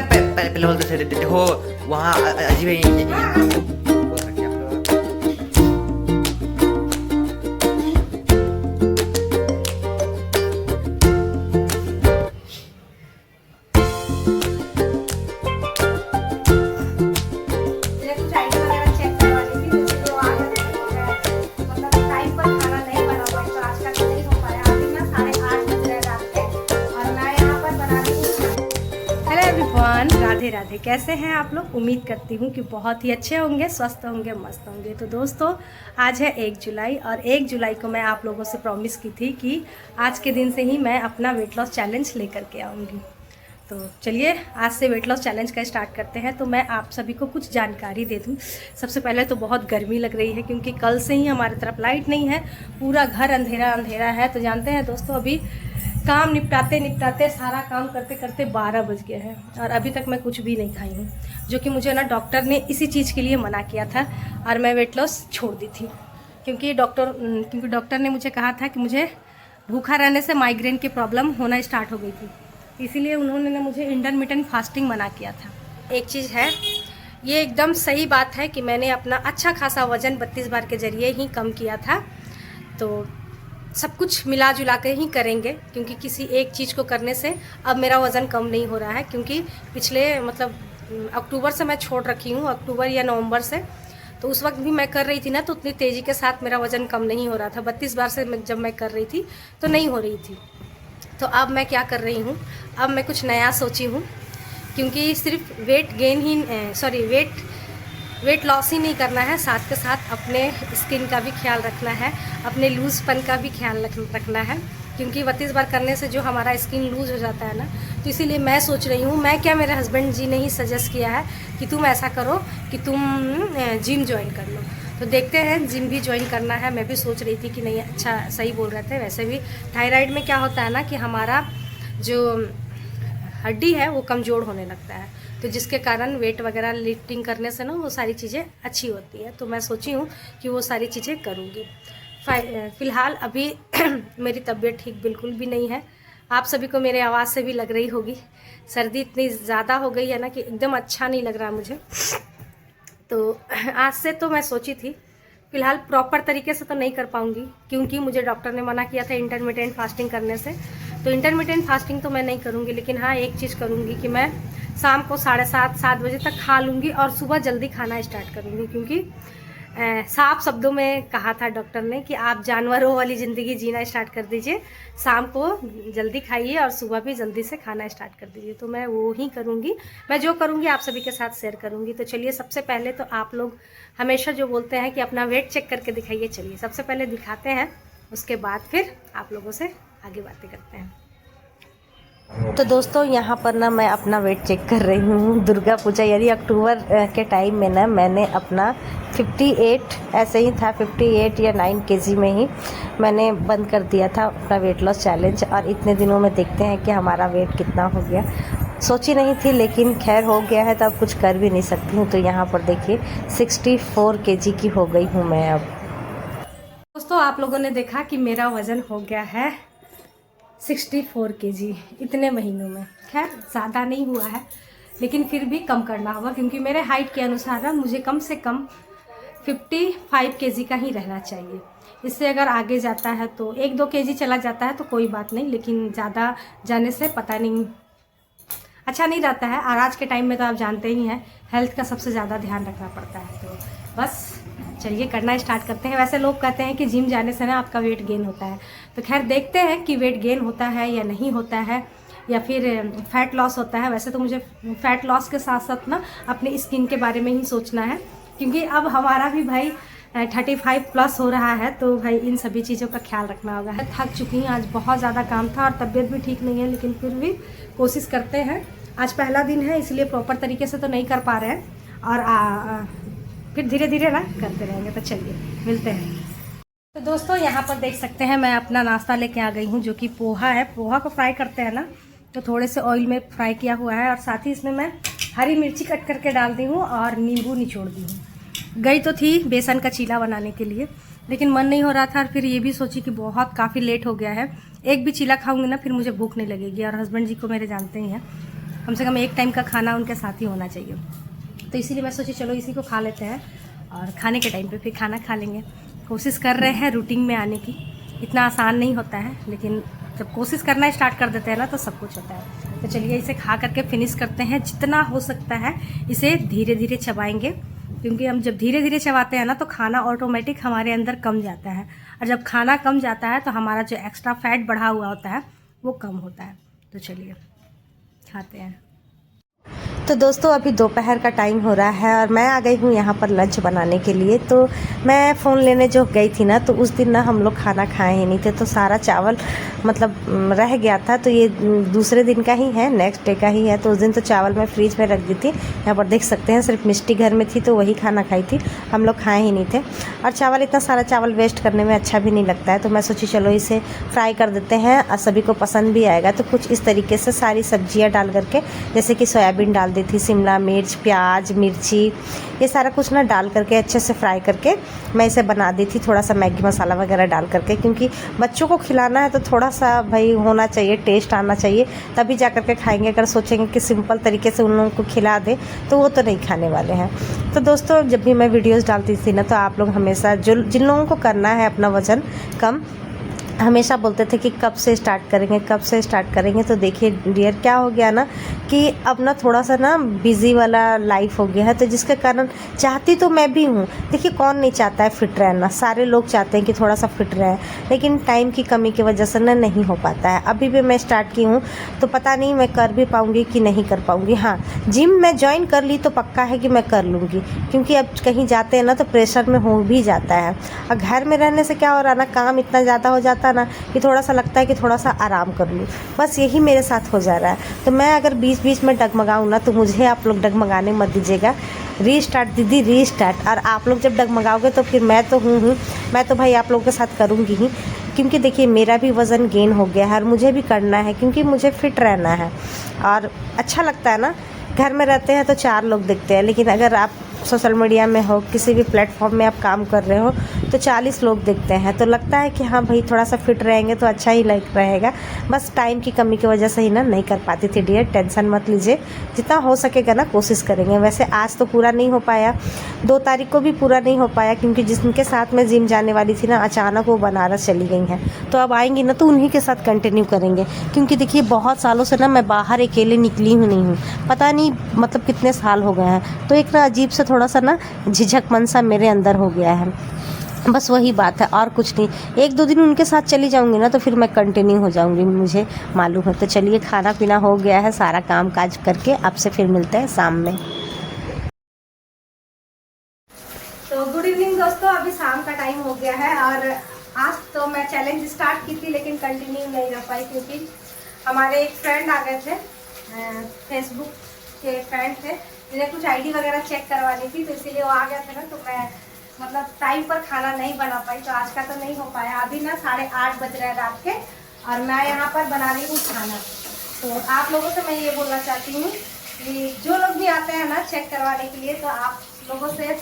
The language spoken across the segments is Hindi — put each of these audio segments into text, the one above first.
पहले बोलते थे देखो वहाँ अजीब है। राधे राधे। कैसे हैं आप लोग? उम्मीद करती हूँ कि बहुत ही अच्छे होंगे, स्वस्थ होंगे, मस्त होंगे। तो दोस्तों आज है 1 जुलाई और 1 जुलाई को मैं आप लोगों से प्रॉमिस की थी कि आज के दिन से ही मैं अपना वेट लॉस चैलेंज लेकर के आऊँगी। तो चलिए आज से वेट लॉस चैलेंज का स्टार्ट करते हैं। तो मैं आप सभी को कुछ जानकारी दे दूँ। सबसे पहले तो बहुत गर्मी लग रही है क्योंकि कल से ही हमारी तरफ लाइट नहीं है, पूरा घर अंधेरा अंधेरा है। तो जानते हैं दोस्तों अभी काम निपटाते निपटाते सारा काम करते करते 12 बज गए हैं और अभी तक मैं कुछ भी नहीं खाई हूँ, जो कि मुझे ना डॉक्टर ने इसी चीज़ के लिए मना किया था और मैं वेट लॉस छोड़ दी थी क्योंकि डॉक्टर ने मुझे कहा था कि मुझे भूखा रहने से माइग्रेन की प्रॉब्लम होना स्टार्ट हो गई थी, इसीलिए उन्होंने ना मुझे इंटरमिटेंट फास्टिंग मना किया था। एक चीज़ है, ये एकदम सही बात है कि मैंने अपना अच्छा खासा वज़न 32 बार के ज़रिए ही कम किया था। तो सब कुछ मिला जुला कर ही करेंगे क्योंकि किसी एक चीज़ को करने से अब मेरा वज़न कम नहीं हो रहा है, क्योंकि पिछले अक्टूबर से मैं छोड़ रखी हूँ, अक्टूबर या नवंबर से। तो उस वक्त भी मैं कर रही थी ना, तो उतनी तेज़ी के साथ मेरा वज़न कम नहीं हो रहा था। 32 बार से जब मैं कर रही थी तो नहीं हो रही थी। तो अब मैं क्या कर रही हूँ, अब मैं कुछ नया सोची हूँ, क्योंकि सिर्फ वेट लॉस ही नहीं करना है, साथ के साथ अपने स्किन का भी ख्याल रखना है, अपने लूज़पन का भी ख्याल रखना है, क्योंकि 32 बार करने से जो हमारा स्किन लूज़ हो जाता है ना। तो इसीलिए मैं सोच रही हूँ, मैं क्या, मेरे हस्बैंड जी ने ही सजेस्ट किया है कि तुम ऐसा करो कि तुम जिम ज्वाइन कर लो। तो देखते हैं, जिम भी ज्वाइन करना है। मैं भी सोच रही थी कि नहीं, अच्छा सही बोल रहे थे। वैसे भी थायराइड में क्या होता है ना कि हमारा जो हड्डी है वो कमज़ोर होने लगता है, तो जिसके कारण वेट वगैरह लिफ्टिंग करने से ना वो सारी चीज़ें अच्छी होती है। तो मैं सोची हूँ कि वो सारी चीज़ें करूँगी। फ़िलहाल अभी मेरी तबीयत ठीक बिल्कुल भी नहीं है। आप सभी को मेरे आवाज़ से भी लग रही होगी, सर्दी इतनी ज़्यादा हो गई है ना कि एकदम अच्छा नहीं लग रहा मुझे। तो आज से तो मैं सोची थी, फ़िलहाल प्रॉपर तरीके से तो नहीं कर पाऊँगी क्योंकि मुझे डॉक्टर ने मना किया था इंटरमिटेंट फास्टिंग करने से। तो इंटरमिटेंट फास्टिंग तो मैं नहीं करूँगी, लेकिन हाँ एक चीज़ करूँगी कि मैं शाम को 7:30 बजे तक खा लूँगी और सुबह जल्दी खाना स्टार्ट करूँगी, क्योंकि साफ शब्दों में कहा था डॉक्टर ने कि आप जानवरों वाली ज़िंदगी जीना स्टार्ट कर दीजिए, शाम को जल्दी खाइए और सुबह भी जल्दी से खाना स्टार्ट कर दीजिए। तो मैं वो ही करूँगी, मैं जो करूँगी आप सभी के साथ शेयर करूँगी। तो चलिए, सबसे पहले तो आप लोग हमेशा जो बोलते हैं कि अपना वेट चेक करके दिखाइए, चलिए सबसे पहले दिखाते हैं, उसके बाद फिर आप लोगों से आगे बातें करते हैं। तो दोस्तों यहाँ पर ना मैं अपना वेट चेक कर रही हूँ। दुर्गा पूजा यानी अक्टूबर के टाइम में ना मैंने अपना 58 ऐसे ही था, 58 या 9 केजी में ही मैंने बंद कर दिया था अपना वेट लॉस चैलेंज। और इतने दिनों में देखते हैं कि हमारा वेट कितना हो गया। सोची नहीं थी लेकिन खैर हो गया है, तो अब कुछ कर भी नहीं सकती हूँ। तो यहाँ पर देखिए 64 केजी की हो गई हूँ मैं अब। दोस्तों आप लोगों ने देखा कि मेरा वज़न हो गया है 64 केजी इतने महीनों में। खैर ज़्यादा नहीं हुआ है, लेकिन फिर भी कम करना होगा, क्योंकि मेरे हाइट के अनुसार ना मुझे कम से कम 55 केजी का ही रहना चाहिए। इससे अगर आगे जाता है तो 1-2 केजी चला जाता है तो कोई बात नहीं, लेकिन ज़्यादा जाने से पता नहीं अच्छा नहीं रहता है। और आज के टाइम में तो आप जानते ही हैं, हेल्थ का सबसे ज़्यादा ध्यान रखना पड़ता है। तो बस चलिए करना स्टार्ट करते हैं। वैसे लोग कहते हैं कि जिम जाने से ना आपका वेट गेन होता है, तो खैर देखते हैं कि वेट गेन होता है या नहीं होता है, या फिर फैट लॉस होता है। वैसे तो मुझे फैट लॉस के साथ साथ ना अपने स्किन के बारे में ही सोचना है, क्योंकि अब हमारा भी भाई 35 प्लस हो रहा है, तो भाई इन सभी चीज़ों का ख्याल रखना होगा। थक चुकी हूँ, आज बहुत ज़्यादा काम था और तबीयत भी ठीक नहीं है, लेकिन फिर भी कोशिश करते हैं। आज पहला दिन है इसलिए प्रॉपर तरीके से तो नहीं कर पा रहे हैं, और फिर धीरे धीरे ना करते रहेंगे। तो चलिए मिलते हैं। तो दोस्तों यहाँ पर देख सकते हैं मैं अपना नाश्ता लेके आ गई हूँ, जो कि पोहा है। पोहा को फ्राई करते हैं ना, तो थोड़े से ऑयल में फ्राई किया हुआ है, और साथ ही इसमें मैं हरी मिर्ची कट करके डाल दी हूँ और नींबू निचोड़ दी हूँ। गई तो थी बेसन का चीला बनाने के लिए, लेकिन मन नहीं हो रहा था। और फिर ये भी सोची कि काफ़ी लेट हो गया है, एक भी चीला खाऊंगी ना फिर मुझे भूख नहीं लगेगी। और हस्बैंड जी को मेरे जानते ही हैं, कम से कम एक टाइम का खाना उनके साथ ही होना चाहिए। तो इसीलिए मैं सोची चलो इसी को खा लेते हैं और खाने के टाइम पे फिर खाना खा लेंगे। कोशिश कर रहे हैं रूटीन में आने की, इतना आसान नहीं होता है, लेकिन जब कोशिश करना स्टार्ट कर देते हैं ना तो सब कुछ होता है। तो चलिए इसे खा करके फिनिश करते हैं। जितना हो सकता है इसे धीरे धीरे चबाएंगे, क्योंकि हम जब धीरे धीरे चबाते हैं ना तो खाना ऑटोमेटिक हमारे अंदर कम जाता है, और जब खाना कम जाता है तो हमारा जो एक्स्ट्रा फैट बढ़ा हुआ होता है वो कम होता है। तो चलिए खाते हैं। तो दोस्तों अभी दोपहर का टाइम हो रहा है और मैं आ गई हूँ यहाँ पर लंच बनाने के लिए। तो मैं फ़ोन लेने जो गई थी ना, तो उस दिन ना हम लोग खाना खाए ही नहीं थे, तो सारा चावल मतलब रह गया था। तो ये दूसरे दिन का ही है, नेक्स्ट डे का ही है। तो उस दिन तो चावल मैं फ्रीज में रख दी थी। यहाँ पर देख सकते हैं सिर्फ मिष्टी घर में थी तो वही खाना खाई थी, हम लोग खाए ही नहीं थे। और चावल, इतना सारा चावल वेस्ट करने में अच्छा भी नहीं लगता है। तो मैं सोची चलो इसे फ्राई कर देते हैं और सभी को पसंद भी आएगा। तो कुछ इस तरीके से सारी सब्जियाँ डाल करके, जैसे कि सोयाबीन डाल दी थी, शिमला मिर्च, प्याज, मिर्ची, ये सारा कुछ ना डाल करके अच्छे से फ्राई करके मैं इसे बना दी थी, थोड़ा सा मैगी मसाला वगैरह डाल करके। क्योंकि बच्चों को खिलाना है तो थोड़ा सा भाई होना चाहिए, टेस्ट आना चाहिए, तभी जा करके खाएंगे। अगर सोचेंगे कि सिंपल तरीके से उन लोगों को खिला दे तो वो तो नहीं खाने वाले हैं। तो दोस्तों जब भी मैं वीडियोज़ डालती थी ना, तो आप लोग हमेशा जिन लोगों को करना है अपना वज़न कम, हमेशा बोलते थे कि कब से स्टार्ट करेंगे, कब से स्टार्ट करेंगे। तो देखिए डियर, क्या हो गया ना कि अब ना थोड़ा सा ना बिज़ी वाला लाइफ हो गया है, तो जिसके कारण चाहती तो मैं भी हूँ। देखिए कौन नहीं चाहता है फिट रहना, सारे लोग चाहते हैं कि थोड़ा सा फिट रहे, लेकिन टाइम की कमी की वजह से ना नहीं हो पाता है। अभी भी मैं स्टार्ट की हूँ तो पता नहीं मैं कर भी पाऊँगी कि नहीं कर पाऊँगी। हाँ, जिम मैं ज्वाइन कर ली तो पक्का है कि मैं कर लूँगी, क्योंकि अब कहीं जाते हैं ना तो प्रेशर में हो भी जाता है। और घर में रहने से क्या हो रहा ना, काम इतना ज़्यादा हो जाता है ना कि थोड़ा सा लगता है कि थोड़ा सा आराम कर लूँ, बस यही मेरे साथ हो जा रहा है। तो मैं अगर बीच बीच में डगमगाऊँ ना, तो मुझे आप लोग डगमगाने मत दीजिएगा। रीस्टार्ट दीदी, रीस्टार्ट। और आप लोग जब डगमगाओगे तो फिर मैं तो हूँ, मैं तो भाई आप लोगों के साथ करूँगी ही। क्योंकि देखिए मेरा भी वज़न गेन हो गया है और मुझे भी करना है, क्योंकि मुझे फिट रहना है। और अच्छा लगता है ना, घर में रहते हैं तो 4 लोग दिखते हैं, लेकिन अगर आप सोशल मीडिया में हो, किसी भी प्लेटफॉर्म में आप काम कर रहे हो तो 40 लोग दिखते हैं। तो लगता है कि हाँ भाई थोड़ा सा फिट रहेंगे तो अच्छा ही रहेगा। बस टाइम की कमी की वजह से ही ना नहीं कर पाती थी डियर, टेंशन मत लीजिए, जितना हो सकेगा ना कोशिश करेंगे। वैसे आज तो पूरा नहीं हो पाया, 2 तारीख को भी पूरा नहीं हो पाया, क्योंकि जिनके साथ मैं जिम जाने वाली थी ना, अचानक वो बनारस चली गई हैं। तो अब आएंगी ना तो उन्हीं के साथ कंटिन्यू करेंगे, क्योंकि देखिए बहुत सालों से ना मैं बाहर अकेले निकली हूँ नहीं हूँ, पता नहीं मतलब कितने साल हो गए हैं। तो एक ना अजीब से थोड़ा सा ना झिझक मन सा मेरे अंदर हो गया है, बस वही बात है और कुछ नहीं। 1-2 दिन उनके साथ चली जाऊंगी ना तो फिर मैं कंटिन्यू हो जाऊंगी, मुझे मालूम है। तो चलिए खाना पीना हो गया है, सारा काम काज करके आपसे फिर मिलते हैं शाम में। तो गुड इवनिंग दोस्तों, अभी शाम का टाइम हो गया है और आज तो मैं चैलेंज स्टार्ट की थी लेकिन कंटिन्यू नहीं कर पाई, क्योंकि हमारे एक फ्रेंड आ गए थे, फेसबुक के फ्रेंड थे, जिन्हें कुछ आईडी वगैरह चेक करवानी थी, तो इसीलिए वो आ गए थे ना, तो मैं मतलब टाइम पर खाना नहीं बना पाई। तो आज का तो नहीं हो पाया। अभी ना 8:30 बज रहे हैं रात के और मैं यहाँ पर बना रही हूँ खाना। तो आप लोगों से मैं ये बोलना चाहती हूँ कि जो लोग भी आते हैं ना चेक करवाने के लिए, तो आप लोगों से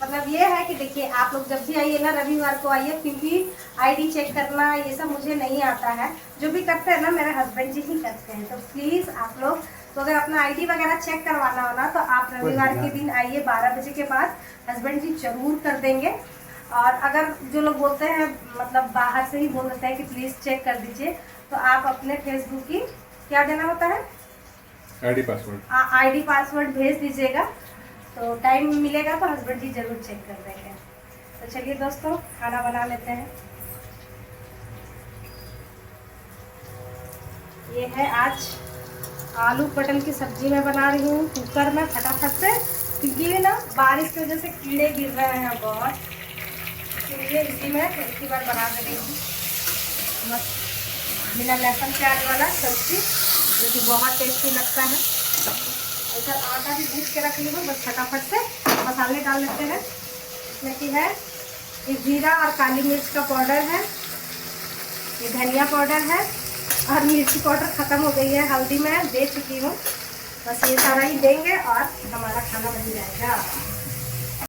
मतलब ये है कि देखिए आप लोग जब भी आइए ना, रविवार को आइए, क्योंकि आईडी चेक करना ये सब मुझे नहीं आता है। जो भी करते हैं ना मेरे हस्बैंड जी ही करते हैं। तो प्लीज़ आप लोग, तो अगर अपना आईडी वगैरह चेक करवाना हो ना तो आप रविवार के दिन आइए, 12 बजे के बाद हस्बैंड जी जरूर कर देंगे। और अगर जो लोग बोलते हैं मतलब बाहर से ही बोल देते हैं कि प्लीज़ चेक कर दीजिए, तो आप अपने फेसबुक की क्या देना होता है, आईडी पासवर्ड भेज दीजिएगा, तो टाइम मिलेगा तो हस्बैंड जी जरूर चेक कर देंगे। तो चलिए दोस्तों खाना बना लेते हैं। ये है आज आलू पटल की सब्जी मैं बना रही हूँ कुकर में फटाफट से, क्योंकि ना बारिश की वजह से कीड़े गिर रहे हैं बहुत, इसलिए इसी में एक ही बार बना दे रही हूँ मस्त बिना लहसुन प्याज वाला सब्जी, जो कि बहुत टेस्टी लगता है। इधर आटा भी भून के रख ली हूँ, बस फटाफट से मसाले डाल लेते हैं। इसमें की है ये जीरा और काली मिर्च का पाउडर है, ये धनिया पाउडर है और मिर्ची पाउडर ख़त्म हो गई है, हल्दी मैं दे चुकी हूँ। बस ये सारा ही देंगे और हमारा खाना बन जाएगा।